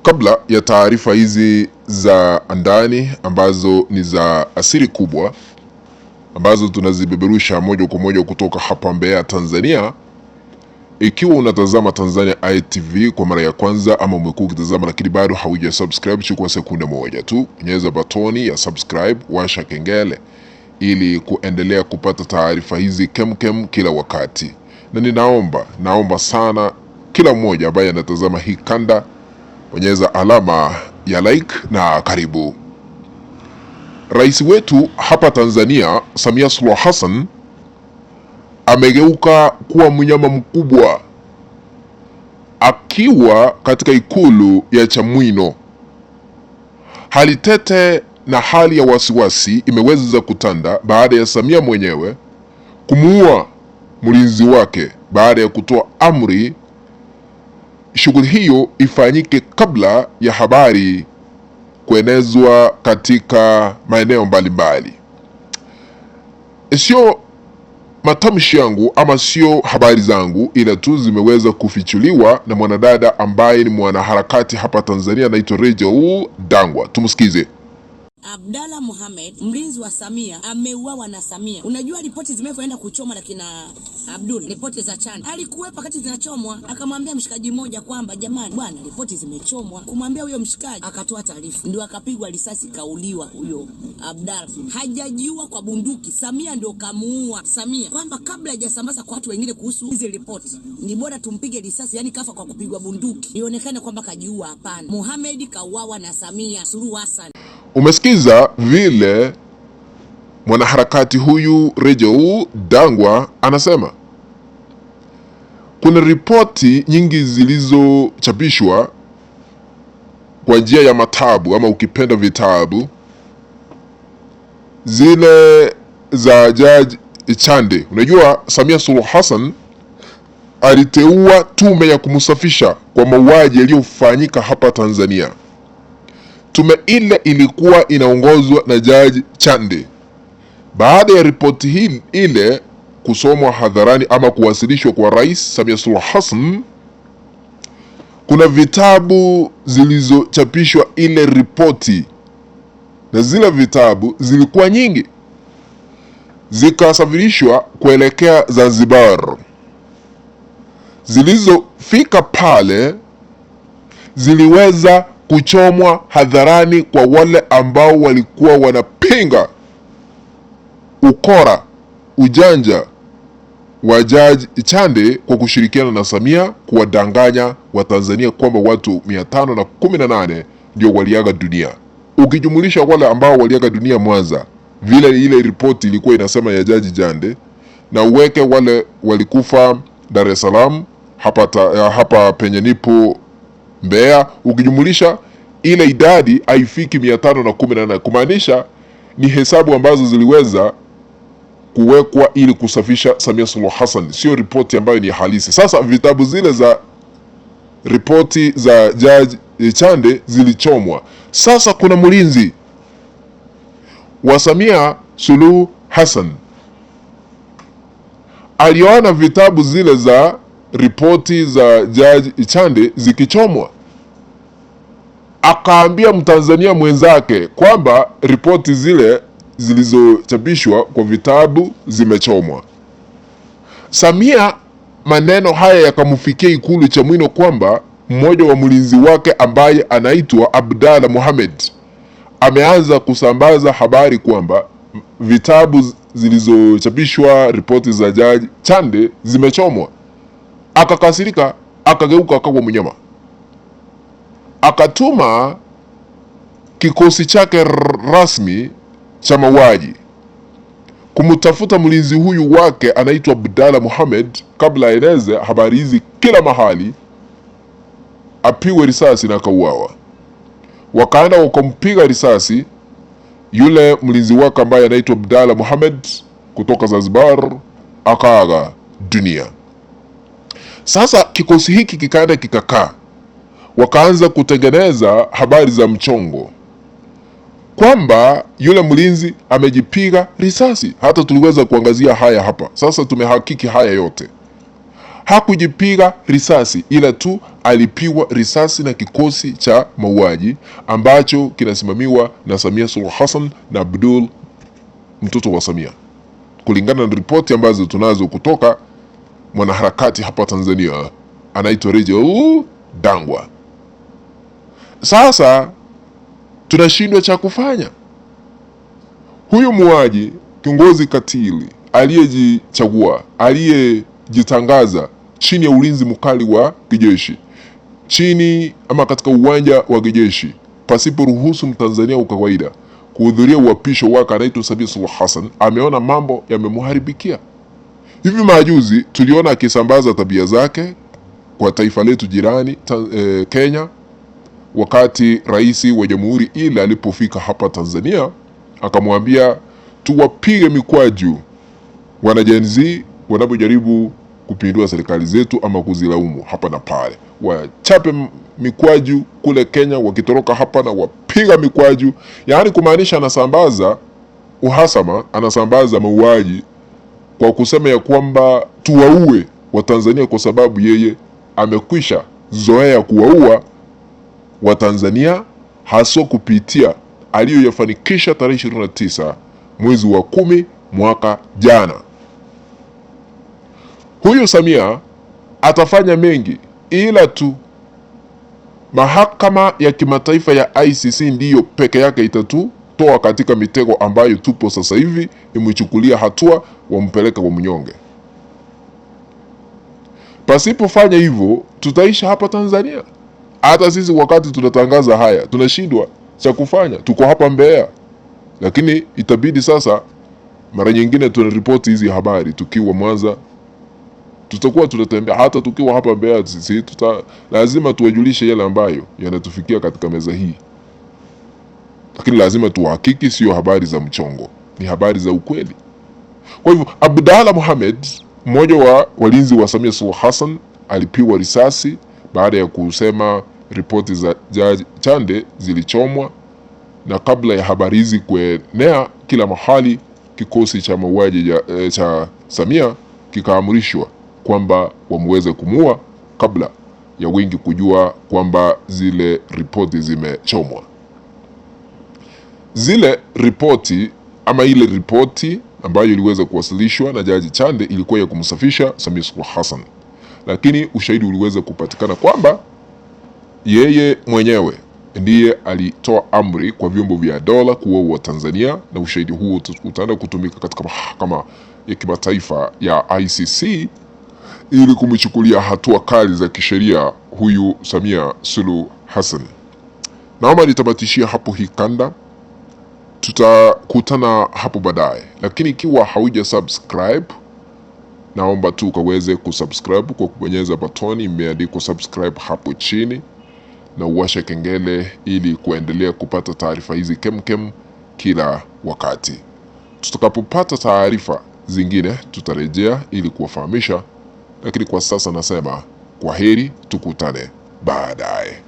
Kabla ya taarifa hizi za ndani ambazo ni za asili kubwa ambazo tunazibeberusha moja kwa moja kutoka hapa Mbeya, Tanzania. Ikiwa unatazama Tanzania ITV kwa mara ya kwanza ama umekuwa ukitazama lakini bado hauja subscribe, chukua sekunde moja tu, bonyeza batoni ya subscribe, washa kengele ili kuendelea kupata taarifa hizi kemkem kila wakati. Na naomba sana kila mmoja ambaye anatazama hii kanda, bonyeza alama ya like na karibu. Rais wetu hapa Tanzania, Samia Suluhu Hassan, amegeuka kuwa mnyama mkubwa akiwa katika ikulu ya Chamwino. Hali tete na hali ya wasiwasi imeweza kutanda baada ya Samia mwenyewe kumuua mlinzi wake baada ya kutoa amri shughuli hiyo ifanyike kabla ya habari kuenezwa katika maeneo mbalimbali. Sio matamshi yangu ama sio habari zangu, ila tu zimeweza kufichuliwa na mwanadada ambaye ni mwanaharakati hapa Tanzania, anaitwa Rejau Dangwa. Tumsikize. Abdalla Mohamed, mlinzi wa Samia, ameuawa na Samia. Unajua ripoti zimeenda kuchoma lakini Abdul, ripoti za Chanda alikuwepo wakati zinachomwa, akamwambia mshikaji mmoja kwamba jamani bwana, ripoti zimechomwa. Kumwambia huyo mshikaji akatoa taarifa, ndio akapigwa risasi, kauliwa huyo Abdalla. Hajajiua kwa bunduki, Samia ndio kamuua. Samia kwamba kabla hajasambaza kwa watu wengine kuhusu hizo ripoti, ni bora tumpige risasi, yani kafa kwa kupigwa bunduki, ionekane kwamba kajiua. Hapana, Mohamed kauawa na Samia Suluhu Hassan. Umesikiza vile mwanaharakati huyu Rejau Dangwa anasema. Kuna ripoti nyingi zilizochapishwa kwa njia ya matabu ama ukipenda vitabu, zile za Jaji Chande. Unajua Samia Suluhu Hassan aliteua tume ya kumsafisha kwa mauaji yaliyofanyika hapa Tanzania. Tume ile ilikuwa inaongozwa na Jaji Chande. Baada ya ripoti ile kusomwa hadharani ama kuwasilishwa kwa Rais Samia Suluhu Hassan, kuna vitabu zilizochapishwa ile ripoti, na zile vitabu zilikuwa nyingi, zikasafirishwa kuelekea Zanzibar. Zilizofika pale ziliweza kuchomwa hadharani kwa wale ambao walikuwa wanapinga ukora, ujanja wa Jaji Chande kwa kushirikiana na Samia kuwadanganya Watanzania kwamba watu 518 ndio waliaga dunia. Ukijumulisha wale ambao waliaga dunia Mwanza, vile ile ripoti ilikuwa inasema ya Jaji Chande, na uweke wale walikufa Dar es Salaam, hapa penye nipo Mbeya, ukijumulisha ile idadi haifiki 518, kumaanisha ni hesabu ambazo ziliweza kuwekwa ili kusafisha Samia Suluhu Hassan, sio ripoti ambayo ni halisi. Sasa vitabu zile za ripoti za Jaji Chande zilichomwa. Sasa kuna mlinzi wa Samia Suluhu Hassan aliona vitabu zile za ripoti za Jaji Chande zikichomwa, akaambia Mtanzania mwenzake kwamba ripoti zile zilizochapishwa kwa vitabu zimechomwa. Samia maneno haya yakamfikia ikulu Chamwino kwamba mmoja wa mlinzi wake ambaye anaitwa Abdalla Mohamed ameanza kusambaza habari kwamba vitabu zilizochapishwa ripoti za Jaji Chande zimechomwa. Akakasirika, akageuka akawa mnyama, akatuma kikosi chake rasmi cha mauaji kumtafuta mlinzi huyu wake anaitwa Abdalla Mohamed, kabla aeneze habari hizi kila mahali, apigwe risasi na akauawa. Wakaenda wakampiga risasi yule mlinzi wake ambaye anaitwa Abdalla Mohamed kutoka Zanzibar, akaaga dunia. Sasa kikosi hiki kikaenda kikakaa, wakaanza kutengeneza habari za mchongo kwamba yule mlinzi amejipiga risasi. Hata tuliweza kuangazia haya hapa. Sasa tumehakiki haya yote. hakujipiga risasi, ila tu alipigwa risasi na kikosi cha mauaji ambacho kinasimamiwa na Samia Suluhu Hassan na Abdul, mtoto wa Samia, kulingana na ripoti ambazo tunazo kutoka mwanaharakati hapa Tanzania anaitwa Rachel Dangwa. Sasa tunashindwa cha kufanya. Huyu muuaji, kiongozi katili aliyejichagua, aliyejitangaza chini ya ulinzi mkali wa kijeshi, chini ama katika uwanja wa kijeshi, pasipo ruhusu Mtanzania wa kawaida kuhudhuria uapisho wake, anaitwa Samia Suluhu Hassan, ameona mambo yamemharibikia. Hivi majuzi tuliona akisambaza tabia zake kwa taifa letu jirani Kenya, wakati rais wa jamhuri ile alipofika hapa Tanzania akamwambia tuwapige mikwaju wana Gen Z wanapojaribu kupindua serikali zetu ama kuzilaumu hapa na pale, wachape mikwaju kule Kenya, wakitoroka hapa na wapiga mikwaju. Yaani kumaanisha anasambaza uhasama, anasambaza mauaji kwa kusema ya kwamba tuwaue Watanzania kwa sababu yeye amekwisha zoea kuwaua Watanzania, haswa kupitia aliyoyafanikisha tarehe 29 mwezi wa 10 mwaka jana. Huyu Samia atafanya mengi, ila tu mahakama ya kimataifa ya ICC ndiyo peke yake itatutoa katika mitego ambayo tupo sasa hivi, imechukulia hatua, wampeleka kwa mnyonge. Pasipofanya hivyo tutaisha hapa Tanzania. Hata sisi wakati tunatangaza haya tunashindwa cha kufanya, tuko hapa Mbeya, lakini itabidi sasa mara nyingine tunaripoti hizi habari tukiwa Mwanza, tutakuwa tunatembea. Hata tukiwa hapa Mbeya sisi lazima tuwajulishe yale ambayo yanatufikia katika meza hii, lakini lazima tuhakiki sio habari za mchongo, ni habari za ukweli. Kwa hivyo Abdalla Mohamed, mmoja wa walinzi wa Samia Suluhu Hassan, alipigwa risasi baada ya kusema ripoti za Jaji Chande zilichomwa, na kabla ya habari hizi kuenea kila mahali, kikosi cha mauaji cha Samia kikaamrishwa kwamba wamweze kumua kabla ya wengi kujua kwamba zile ripoti zimechomwa. Zile ripoti ama ile ripoti ambayo iliweza kuwasilishwa na Jaji Chande ilikuwa ya kumsafisha Samia Suluhu Hassan, lakini ushahidi uliweza kupatikana kwamba yeye mwenyewe ndiye alitoa amri kwa vyombo vya dola kuwaua Tanzania, na ushahidi huo utaenda kutumika katika mahakama ya kimataifa ya ICC ili kumchukulia hatua kali za kisheria huyu Samia Suluhu Hassan. Naomba nitamatishia hapo hii kanda, tutakutana hapo baadaye, lakini ikiwa hauja subscribe, naomba tu ukaweze kusubscribe kwa kubonyeza batoni imeandikwa subscribe hapo chini, na uwashe kengele ili kuendelea kupata taarifa hizi kemkem kila wakati. Tutakapopata taarifa zingine tutarejea ili kuwafahamisha, lakini kwa sasa nasema kwaheri, tukutane baadaye.